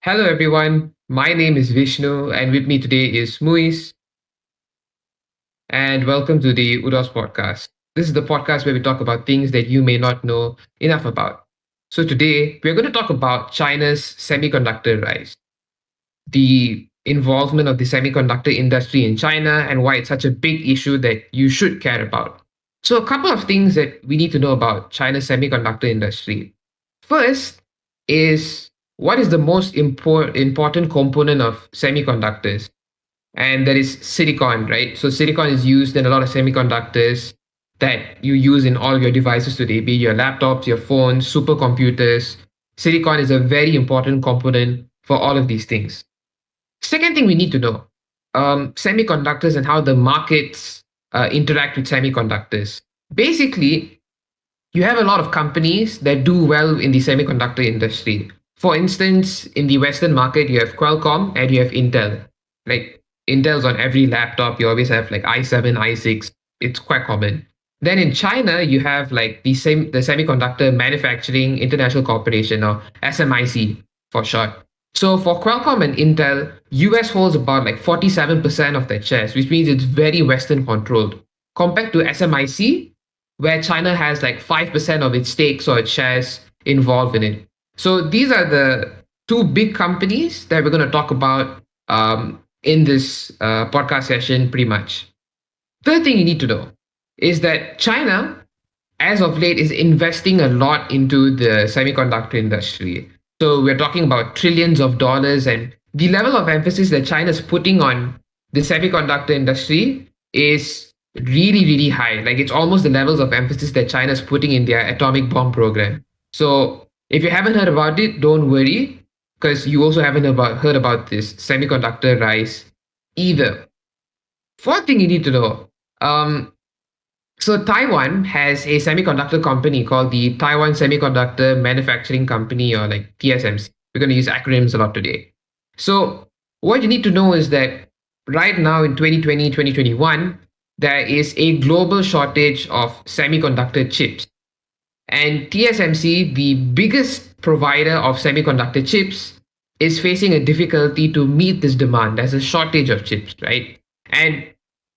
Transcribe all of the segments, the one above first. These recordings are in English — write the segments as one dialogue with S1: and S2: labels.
S1: Hello, everyone. My name is Vishnu, and with me today is Muis, and welcome to the UDOS podcast. This is the podcast where we talk about things that you may not know enough about. So, today we're going to talk about China's semiconductor rise, the involvement of the semiconductor industry in China, and why it's such a big issue that you should care about. So, a couple of things that we need to know about China's semiconductor industry. First is what is the most important component of semiconductors? And that is silicon, right? So silicon is used in a lot of semiconductors that you use in all your devices today, be it your laptops, your phones, supercomputers. Silicon is a very important component for all of these things. Second thing we need to know, semiconductors and how the markets interact with semiconductors. Basically, you have a lot of companies that do well in the semiconductor industry. For instance, in the Western market, you have Qualcomm and you have Intel. Like Intel's on every laptop, you always have like i7, i6. It's quite common. Then in China, you have like the Semiconductor Manufacturing International Corporation, or SMIC for short. So for Qualcomm and Intel, US holds about like 47% of their shares, which means it's very Western controlled. Compared to SMIC, where China has like 5% of its stakes or its shares involved in it. So these are the two big companies that we're going to talk about in this podcast session, pretty much. Third thing you need to know is that China, as of late, is investing a lot into the semiconductor industry. So we're talking about trillions of dollars, and the level of emphasis that China is putting on the semiconductor industry is really, really high. Like it's almost the levels of emphasis that China is putting in their atomic bomb program. So if you haven't heard about it, don't worry, because you also haven't heard about this semiconductor rise either. Fourth thing you need to know. So Taiwan has a semiconductor company called the Taiwan Semiconductor Manufacturing Company, or like TSMC. We're going to use acronyms a lot today. So what you need to know is that right now in 2020, 2021, there is a global shortage of semiconductor chips. And TSMC, the biggest provider of semiconductor chips, is facing a difficulty to meet this demand. There's a shortage of chips, right? And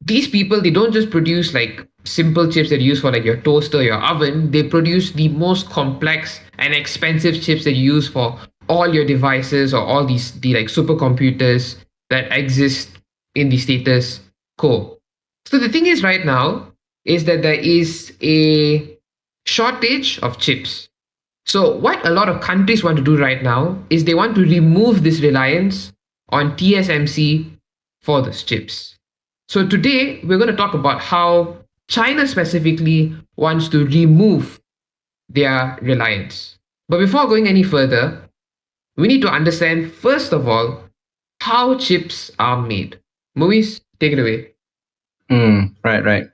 S1: these people, they don't just produce like simple chips that you use for like your toaster, your oven. They produce the most complex and expensive chips that you use for all your devices or all the like supercomputers that exist in the status quo. So the thing is right now is that there is a shortage of chips. So what a lot of countries want to do right now is they want to remove this reliance on TSMC for those chips. So today we're going to talk about how China specifically wants to remove their reliance. But before going any further, we need to understand, first of all, how chips are made. Movies, take it away.
S2: Right.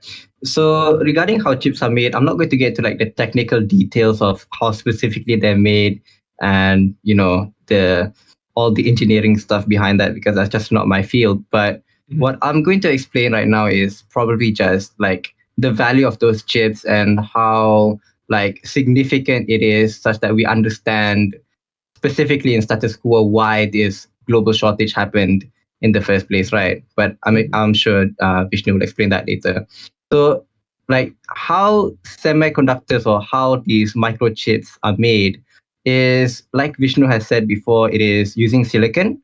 S2: So regarding how chips are made, I'm not going to get to like the technical details of how specifically they're made and the all the engineering stuff behind that, because that's just not my field. But what I'm going to explain right now is probably just like the value of those chips and how like significant it is, such that we understand specifically in status quo why this global shortage happened in the first place, right? But I'm sure Vishnu will explain that later. So, like how semiconductors or how these microchips are made is, like Vishnu has said before, it is using silicon,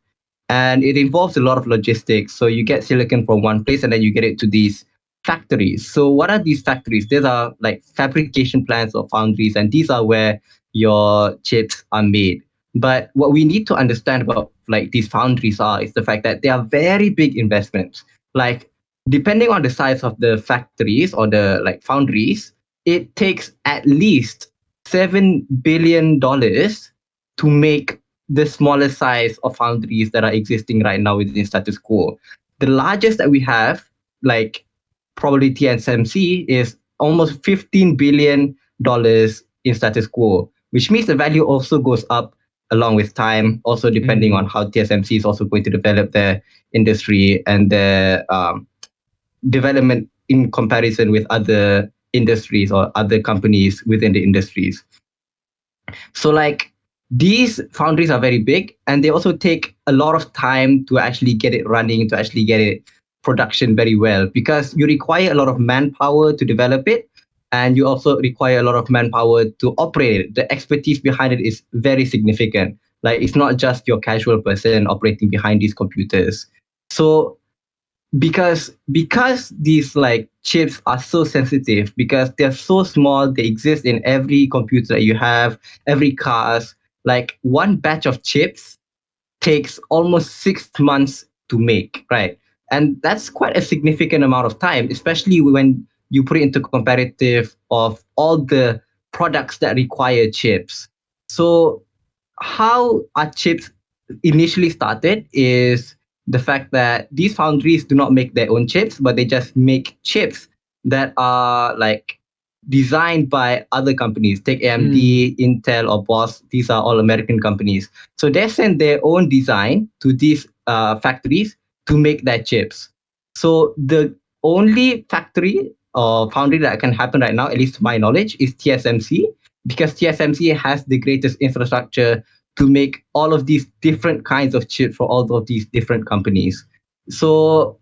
S2: and it involves a lot of logistics. So you get silicon from one place and then you get it to these factories. So what are these factories? These are like fabrication plants or foundries, and these are where your chips are made. But what we need to understand about like these foundries is the fact that they are very big investments. Like depending on the size of the factories or the like foundries, it takes at least $7 billion to make the smallest size of foundries that are existing right now within status quo. The largest that we have, like probably TSMC, is almost $15 billion in status quo, which means the value also goes up along with time, also depending on how TSMC is also going to develop their industry and their development in comparison with other industries or other companies within the industries. So like these foundries are very big, and they also take a lot of time to actually get it running, to actually get it production very well, because you require a lot of manpower to develop it, and you also require a lot of manpower to operate it. The expertise behind it is very significant. Like, it's not just your casual person operating behind these computers. So because these like chips are so sensitive, because they're so small, they exist in every computer that you have, every cars. Like, one batch of chips takes almost 6 months to make, right? And that's quite a significant amount of time, especially when you put it into comparative of all the products that require chips. So how our chips initially started is the fact that these foundries do not make their own chips, but they just make chips that are like designed by other companies. Take AMD, Intel, or BOS. These are all American companies. So they send their own design to these factories to make their chips. So the only factory or foundry that can happen right now, at least to my knowledge, is TSMC, because TSMC has the greatest infrastructure to make all of these different kinds of chips for all of these different companies. So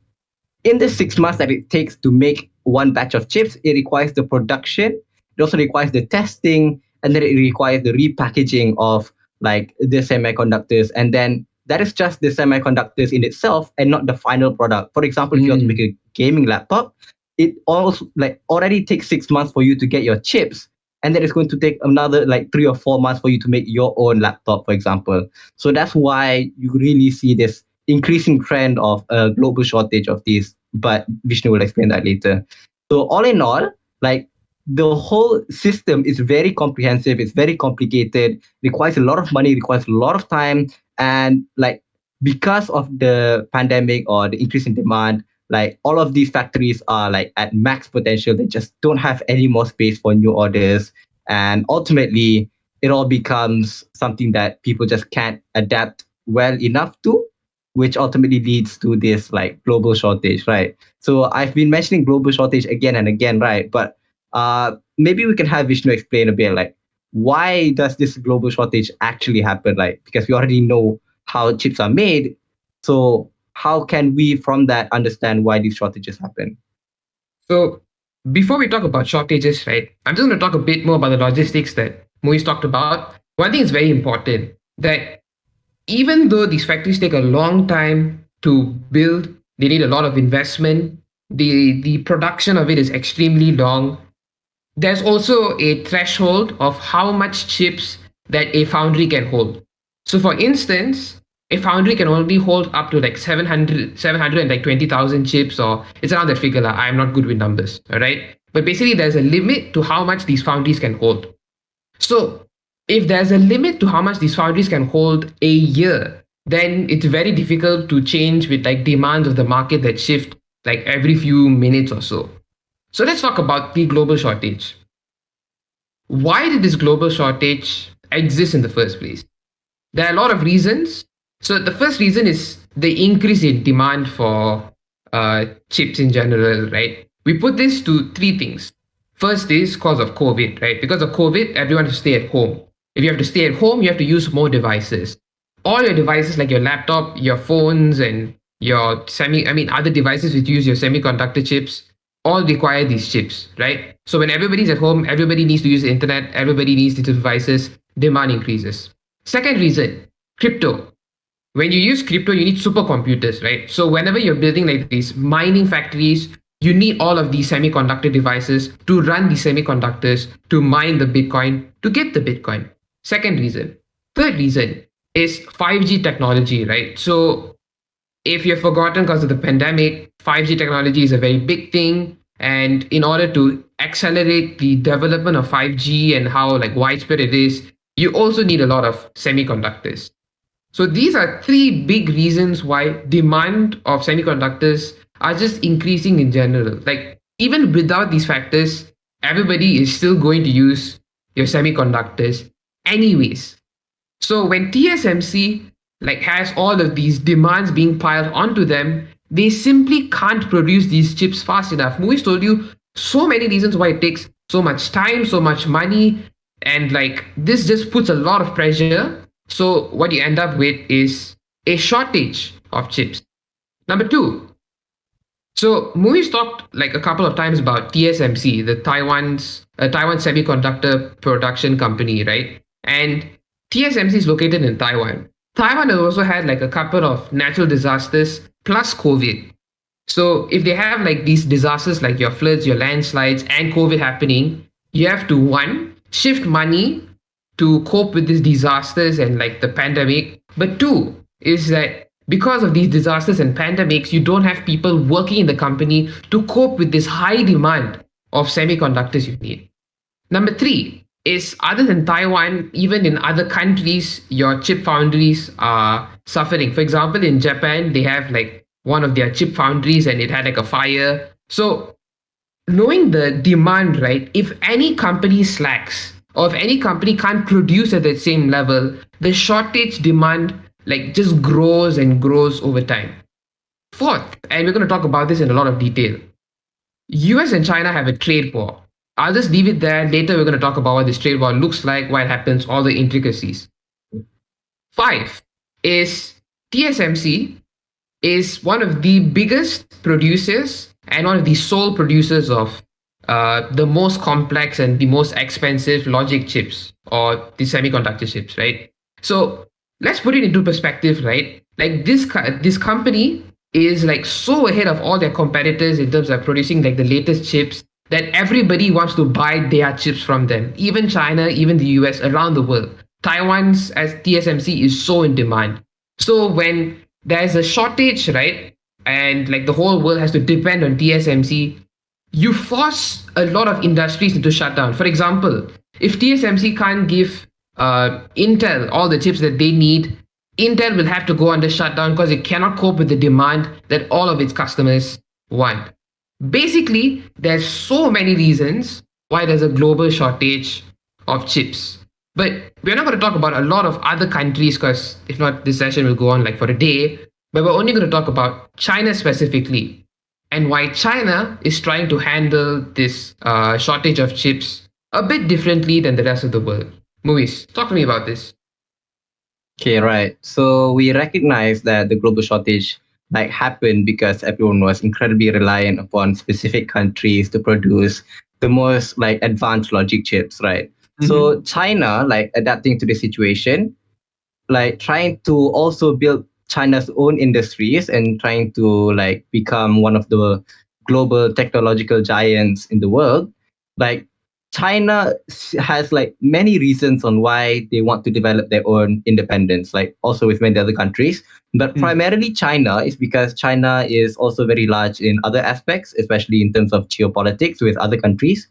S2: in the 6 months that it takes to make one batch of chips, it requires the production, it also requires the testing, and then it requires the repackaging of like the semiconductors. And then that is just the semiconductors in itself and not the final product. For example, if you want to make a gaming laptop, it also like already takes 6 months for you to get your chips, and then it's going to take another like 3 or 4 months for you to make your own laptop, for example. So that's why you really see this increasing trend of a global shortage of these, but Vishnu will explain that later. So all in all, like, the whole system is very comprehensive, it's very complicated, requires a lot of money, requires a lot of time, and like, because of the pandemic or the increase in demand, like, all of these factories are like at max potential. They just don't have any more space for new orders, and ultimately it all becomes something that people just can't adapt well enough to, which ultimately leads to this like global shortage, right? So I've been mentioning global shortage again and again, right? But maybe we can have Vishnu explain a bit, like, why does this global shortage actually happen, right? Because we already know how chips are made. So how can we from that understand why these shortages happen?
S1: So before we talk about shortages, right, I'm just going to talk a bit more about the logistics that Moise talked about. One thing is very important, that even though these factories take a long time to build, they need a lot of investment, the production of it is extremely long. There's also a threshold of how much chips that a foundry can hold. So for instance, a foundry can only hold up to like 720,000 chips, or it's around that figure. I'm not good with numbers, all right? But basically, there's a limit to how much these foundries can hold. So if there's a limit to how much these foundries can hold a year, then it's very difficult to change with like demands of the market that shift like every few minutes or so. So let's talk about the global shortage. Why did this global shortage exist in the first place? There are a lot of reasons. So the first reason is the increase in demand for chips in general, right? We put this to three things. First is cause of COVID, right? Because of COVID, everyone has to stay at home. If you have to stay at home, you have to use more devices. All your devices like your laptop, your phones, and your other devices which use your semiconductor chips, all require these chips, right? So when everybody's at home, everybody needs to use the internet, everybody needs these devices, demand increases. Second reason, crypto. When you use crypto, you need supercomputers, right? So whenever you're building like these mining factories, you need all of these semiconductor devices to run these semiconductors to mine the Bitcoin, to get the Bitcoin. Second reason. Third reason is 5G technology, right? So if you've forgotten, because of the pandemic, 5G technology is a very big thing. And in order to accelerate the development of 5G and how like widespread it is, you also need a lot of semiconductors. So these are three big reasons why demand of semiconductors are just increasing in general. Like even without these factors, everybody is still going to use your semiconductors anyways. So when TSMC like has all of these demands being piled onto them, they simply can't produce these chips fast enough. Moise told you so many reasons why it takes so much time, so much money. And like this just puts a lot of pressure. So what you end up with is a shortage of chips. Number two, so movies talked like a couple of times about TSMC, the Taiwan Semiconductor Production Company, right? And TSMC is located in Taiwan. Taiwan has also had like a couple of natural disasters plus COVID. So if they have like these disasters like your floods, your landslides, and COVID happening, you have to one shift money to cope with these disasters and like the pandemic. But two is that because of these disasters and pandemics, you don't have people working in the company to cope with this high demand of semiconductors you need. Number three is other than Taiwan, even in other countries, your chip foundries are suffering. For example, in Japan, they have like one of their chip foundries and it had like a fire. So knowing the demand, right? If any company slacks or if any company can't produce at the same level, the shortage demand like just grows and grows over time. Fourth, and we're going to talk about this in a lot of detail. US and China have a trade war. I'll just leave it there. Later, we're going to talk about what this trade war looks like, why it happens, all the intricacies. Five is TSMC is one of the biggest producers and one of the sole producers of the most complex and the most expensive logic chips or the semiconductor chips, right? So let's put it into perspective, right? Like this company is like so ahead of all their competitors in terms of producing like the latest chips that everybody wants to buy their chips from them. Even China, even the US, around the world. Taiwan's as TSMC is so in demand. So when there's a shortage, right? And like the whole world has to depend on TSMC, you force a lot of industries into shutdown. For example, if TSMC can't give Intel all the chips that they need, Intel will have to go under shutdown because it cannot cope with the demand that all of its customers want. Basically, there's so many reasons why there's a global shortage of chips. But we're not going to talk about a lot of other countries because if not, this session will go on like for a day. But we're only going to talk about China specifically and why China is trying to handle this shortage of chips a bit differently than the rest of the world. Movies, talk to me about this.
S2: Okay, right. So we recognize that the global shortage like happened because everyone was incredibly reliant upon specific countries to produce the most like advanced logic chips, right? So China, like adapting to the situation, like trying to also build China's own industries and trying to like become one of the global technological giants in the world, like China has like many reasons on why they want to develop their own independence, like also with many other countries. But primarily China is because China is also very large in other aspects, especially in terms of geopolitics with other countries.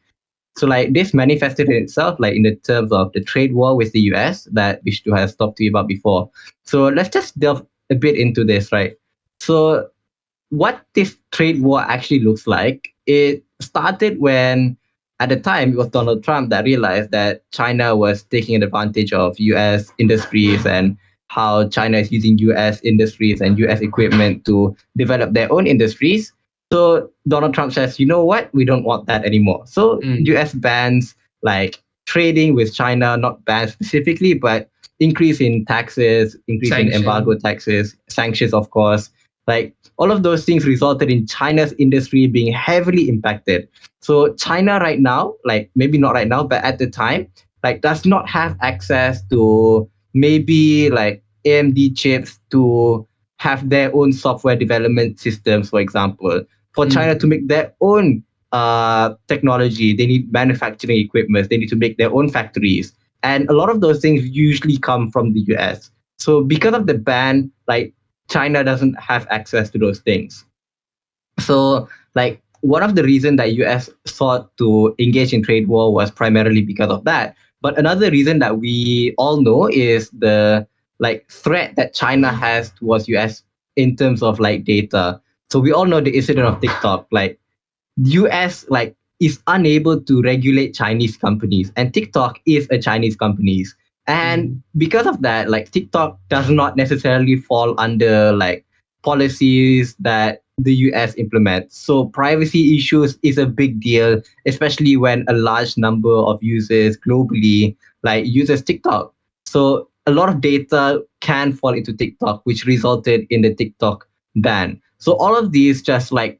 S2: So like this manifested in itself, like in the terms of the trade war with the US that Vishnu has talked to you about before. So let's just delve a bit into this, right? So what this trade war actually looks like, it started when at the time it was Donald Trump that realized that China was taking advantage of US industries and how China is using US industries and US equipment to develop their own industries. So Donald Trump says, you know what? We don't want that anymore. So US bans like trading with China, not bans specifically, but increase in taxes, increase in embargo taxes, sanctions, of course. Like all of those things resulted in China's industry being heavily impacted. So China right now, like maybe not right now, but at the time, like does not have access to maybe like AMD chips to have their own software development systems, for example. For China to make their own technology, they need manufacturing equipment, they need to make their own factories. And a lot of those things usually come from the US. So because of the ban, like China doesn't have access to those things. So like one of the reasons that US sought to engage in trade war was primarily because of that. But another reason that we all know is the like threat that China has towards US in terms of like data. So we all know the incident of TikTok. Like US like is unable to regulate Chinese companies, and TikTok is a Chinese company. And because of that, like TikTok does not necessarily fall under like policies that the US implements. So privacy issues is a big deal, especially when a large number of users globally like uses TikTok. So a lot of data can fall into TikTok, which resulted in the TikTok ban. So all of these just like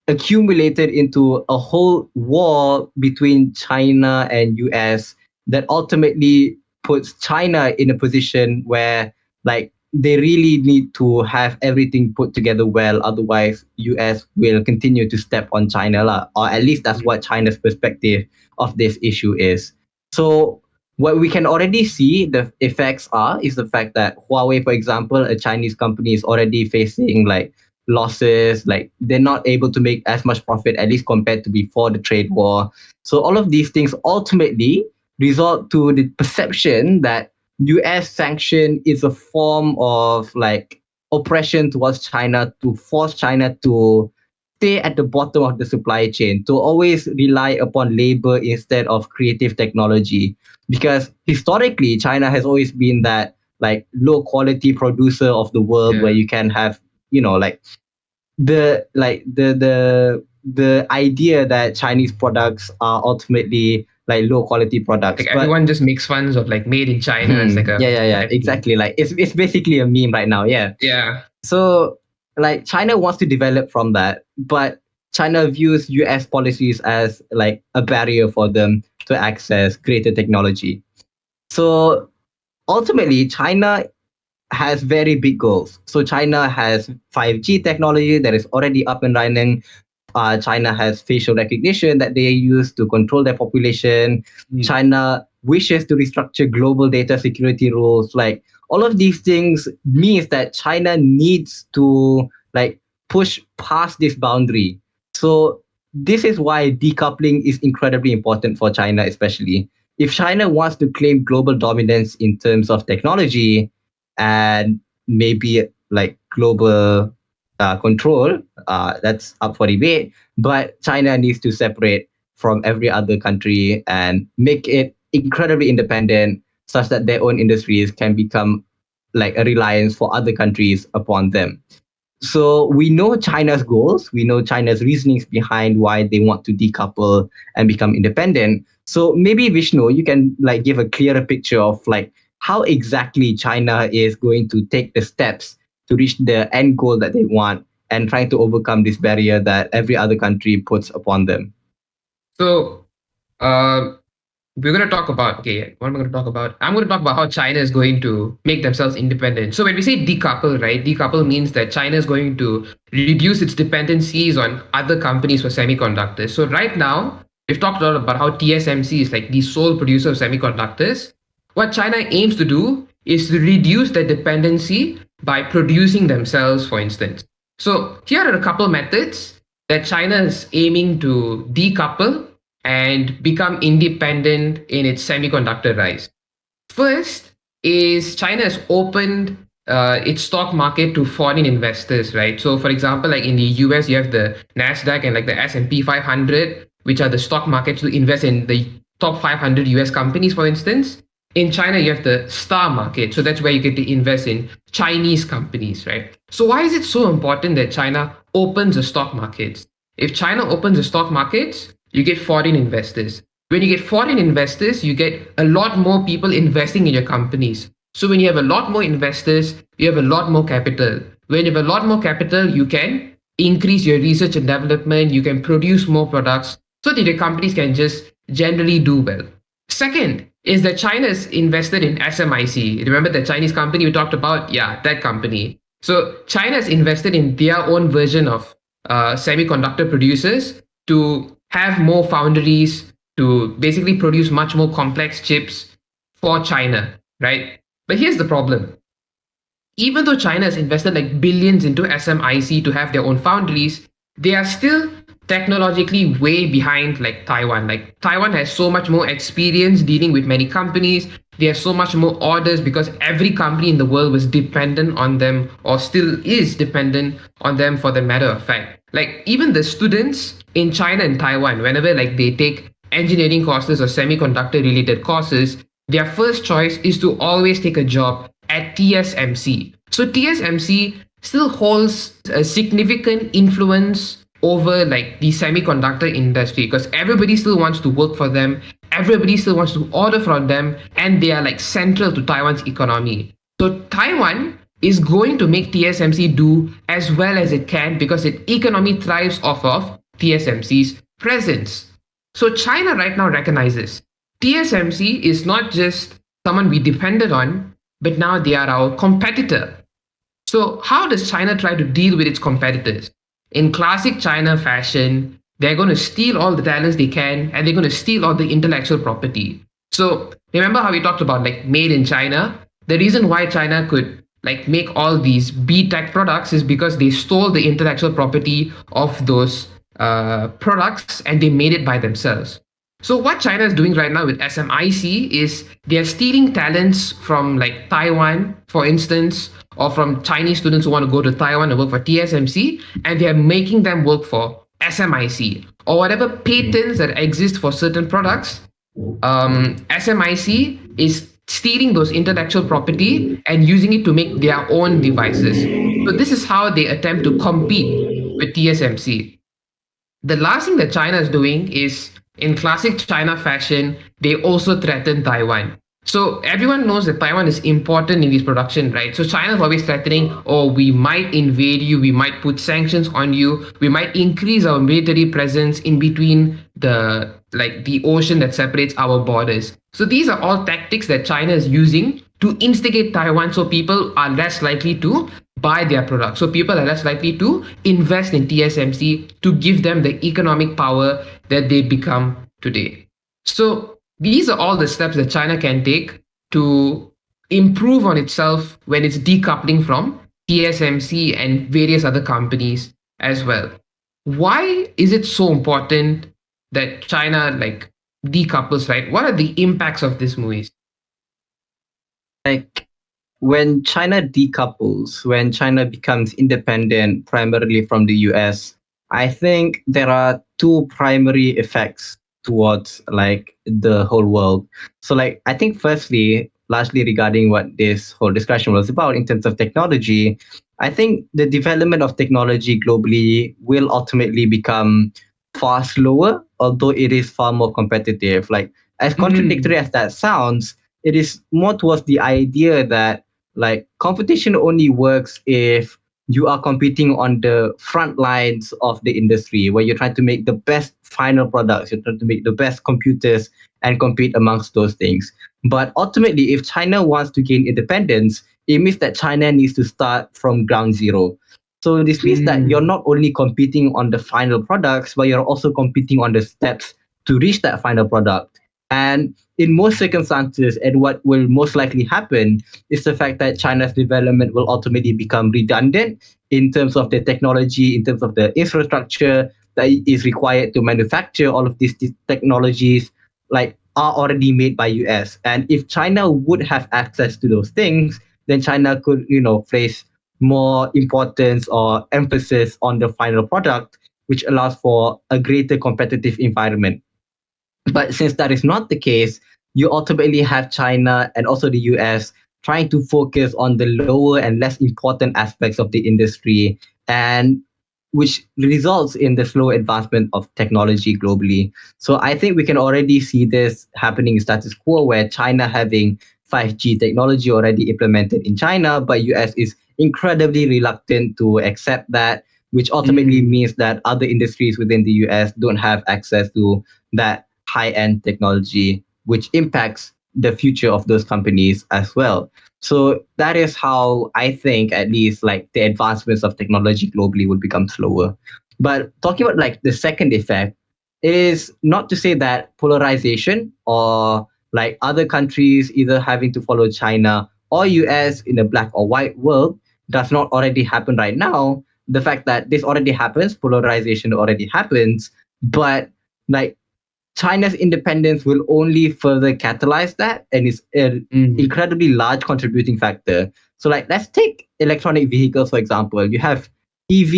S2: accumulated into a whole war between China and US that ultimately puts China in a position where like they really need to have everything put together well, otherwise US will continue to step on China lah, or at least that's what China's perspective of this issue is. So what we can already see the effects are is the fact that Huawei, for example, a Chinese company, is already facing like losses, like they're not able to make as much profit, at least compared to before the trade war. So all of these things ultimately result to the perception that US sanction is a form of like oppression towards China, to force China to stay at the bottom of the supply chain, to always rely upon labor instead of creative technology. Because historically China has always been that like low quality producer of the world, where
S1: Yeah.
S2: you can have, you know, like the idea that Chinese products are ultimately like low quality products.
S1: Like
S2: But
S1: everyone just makes fun of like made in China. It's like a
S2: yeah,
S1: bad thing.
S2: exactly. Like it's basically a meme right now. Yeah.
S1: Yeah.
S2: So like China wants to develop from that, but China views US policies as like a barrier for them to access greater technology. So ultimately, China has very big goals. So China has 5G technology that is already up and running. China has facial recognition that they use to control their population.
S1: Mm.
S2: China wishes to restructure global data security rules. Like all of these things means that China needs to like push past this boundary. So this is why decoupling is incredibly important for China, especially if China wants to claim global dominance in terms of technology and maybe like global control. That's up for debate. But China needs to separate from every other country and make it incredibly independent, such that their own industries can become like a reliance for other countries upon them. So we know China's goals, we know China's reasonings behind why they want to decouple and become independent. So maybe Vishnu, you can like give a clearer picture of like how exactly China is going to take the steps to reach the end goal that they want, and trying to overcome this barrier that every other country puts upon them.
S1: So um we're going to talk about, okay, what am I going to talk about? I'm going to talk about how China is going to make themselves independent. So when we say decouple, right, decouple means that China is going to reduce its dependencies on other companies for semiconductors. So right now, we've talked a lot about how TSMC is like the sole producer of semiconductors. What China aims to do is to reduce their dependency by producing themselves, for instance. So here are a couple methods that China is aiming to decouple and become independent in its semiconductor rise. First is China has opened its stock market to foreign investors, right? So, for example, like in the US, you have the Nasdaq and like the S&P 500, which are the stock markets to invest in the top 500 US companies, for instance. In China, you have the star market, so that's where you get to invest in Chinese companies, right? So, why is it so important that China opens the stock markets? If China opens the stock markets, you get foreign investors. When you get foreign investors, you get a lot more people investing in your companies. So when you have a lot more investors, you have a lot more capital. When you have a lot more capital, you can increase your research and development, you can produce more products so that your companies can just generally do well. Second is that China is invested in SMIC. Remember the Chinese company we talked about? Yeah, that company. So China is invested in their own version of semiconductor producers to have more foundries, to basically produce much more complex chips for China, right? But here's the problem. Even though China has invested like billions into SMIC to have their own foundries, they are still technologically way behind like Taiwan. Like Taiwan has so much more experience dealing with many companies. They have so much more orders because every company in the world was dependent on them or still is dependent on them for the matter of fact. Like even the students in China and Taiwan, whenever like they take engineering courses or semiconductor related courses, their first choice is to always take a job at TSMC. So TSMC still holds a significant influence over like the semiconductor industry, because everybody still wants to work for them, everybody still wants to order from them, and they are like central to Taiwan's economy. So Taiwan is going to make TSMC do as well as it can because its economy thrives off of TSMC's presence. So China right now recognizes TSMC is not just someone we depended on, but now they are our competitor. So, how does China try to deal with its competitors? In classic China fashion, they're going to steal all the talents they can, and they're going to steal all the intellectual property. So, remember how we talked about like made in China? The reason why China could like make all these B Tech products is because they stole the intellectual property of those products and they made it by themselves. So what China is doing right now with SMIC is they are stealing talents from like Taiwan, for instance, or from Chinese students who want to go to Taiwan and work for TSMC, and they are making them work for SMIC or whatever patents that exist for certain products. SMIC is stealing those intellectual property and using it to make their own devices. So this is how they attempt to compete with TSMC. The last thing that China is doing is, in classic China fashion, they also threaten Taiwan. So everyone knows that Taiwan is important in this production, right? So China is always threatening, oh, we might invade you, we might put sanctions on you, we might increase our military presence in between the ocean that separates our borders. So these are all tactics that China is using to instigate Taiwan, so people are less likely to buy their products. So people are less likely to invest in TSMC to give them the economic power that they become today. So these are all the steps that China can take to improve on itself when it's decoupling from TSMC and various other companies as well. Why is it so important that China like decouples, right? What are the impacts of this, movies?
S2: Like when China decouples, when China becomes independent primarily from the US, I think there are two primary effects towards like the whole world. So like I think firstly, largely regarding what this whole discussion was about in terms of technology, I think the development of technology globally will ultimately become far slower, although it is far more competitive. Like as contradictory
S1: Mm,
S2: as that sounds, it is more towards the idea that like competition only works if you are competing on the front lines of the industry, where you're trying to make the best final products, you're trying to make the best computers and compete amongst those things. But ultimately, if China wants to gain independence, it means that China needs to start from ground zero. So this means that you're
S1: mm,
S2: not only competing on the final products, but you're also competing on the steps to reach that final product. And in most circumstances, and what will most likely happen is the fact that China's development will ultimately become redundant in terms of the technology, in terms of the infrastructure that is required to manufacture all of these technologies, like are already made by US. And if China would have access to those things, then China could, place more importance or emphasis on the final product, which allows for a greater competitive environment. But since that is not the case, you ultimately have China and also the US trying to focus on the lower and less important aspects of the industry, and which results in the slow advancement of technology globally. So I think we can already see this happening in status quo, where China having 5G technology already implemented in China, but US is incredibly reluctant to accept that, which ultimately
S1: mm,
S2: means that other industries within the US don't have access to that high-end technology, which impacts the future of those companies as well. So that is how I think, at least, like the advancements of technology globally will become slower. But talking about like the second effect is not to say that polarization or like other countries either having to follow China or US in a black or white world does not already happen right now. The fact that this already happens, polarization already happens, but like China's independence will only further catalyze that, and is an
S1: mm,
S2: incredibly large contributing factor. So, like, let's take electronic vehicles, for example. You have EV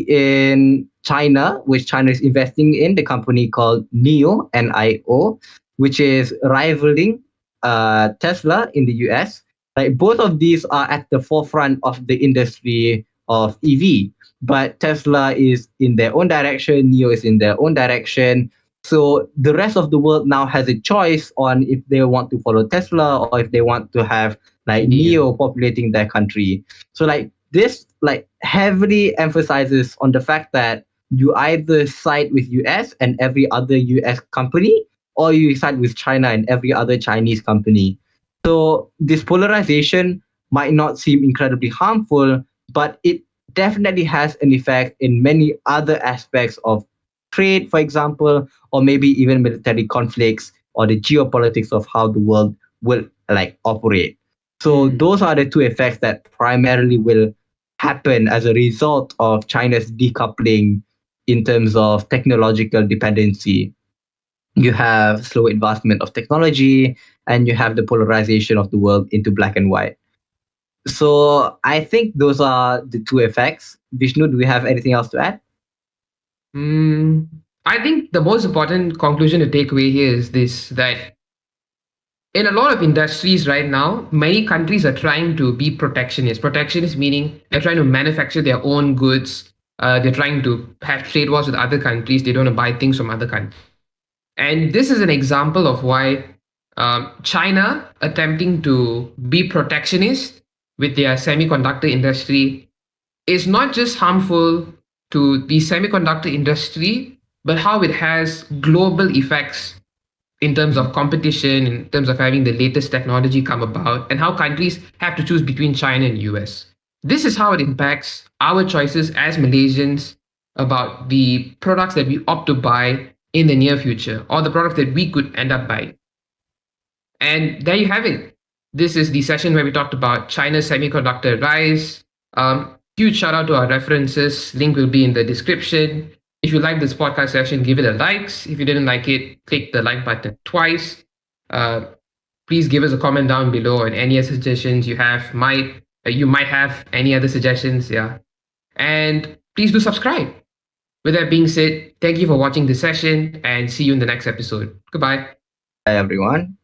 S2: in China, which China is investing in, the company called NIO, which is rivaling Tesla in the US. Like, both of these are at the forefront of the industry of EV. But Tesla is in their own direction, NEO is in their own direction. So the rest of the world now has a choice on if they want to follow Tesla or if they want to have like
S1: Neo.
S2: NEO populating their country. So like this like heavily emphasizes on the fact that you either side with US and every other US company, or you side with China and every other Chinese company. So this polarization might not seem incredibly harmful, but it definitely has an effect in many other aspects of trade, for example, or maybe even military conflicts or the geopolitics of how the world will like operate. So
S1: Mm.
S2: those are the two effects that primarily will happen as a result of China's decoupling in terms of technological dependency. You have slow advancement of technology, and you have the polarization of the world into black and white. So I think those are the two effects. Vishnu, do we have anything else to add?
S1: Mm, I think the most important conclusion to take away here is this, that in a lot of industries right now, many countries are trying to be protectionist. Protectionist meaning they're trying to manufacture their own goods. They're trying to have trade wars with other countries. They don't want to buy things from other countries. And this is an example of why China attempting to be protectionist with their semiconductor industry is not just harmful to the semiconductor industry, but how it has global effects in terms of competition, in terms of having the latest technology come about, and how countries have to choose between China and US. This is how it impacts our choices as Malaysians about the products that we opt to buy in the near future, or the products that we could end up buying. And there you have it. This is the session where we talked about China's semiconductor rise. Huge shout out to our references. Link will be in the description. If you like this podcast session, give it a likes. If you didn't like it, click the like button twice. Uh, Please give us a comment down below and any other suggestions you have. You might have any other suggestions, yeah. And please do subscribe. With that being said, thank you for watching this session and see you in the next episode. Goodbye.
S2: Bye, everyone.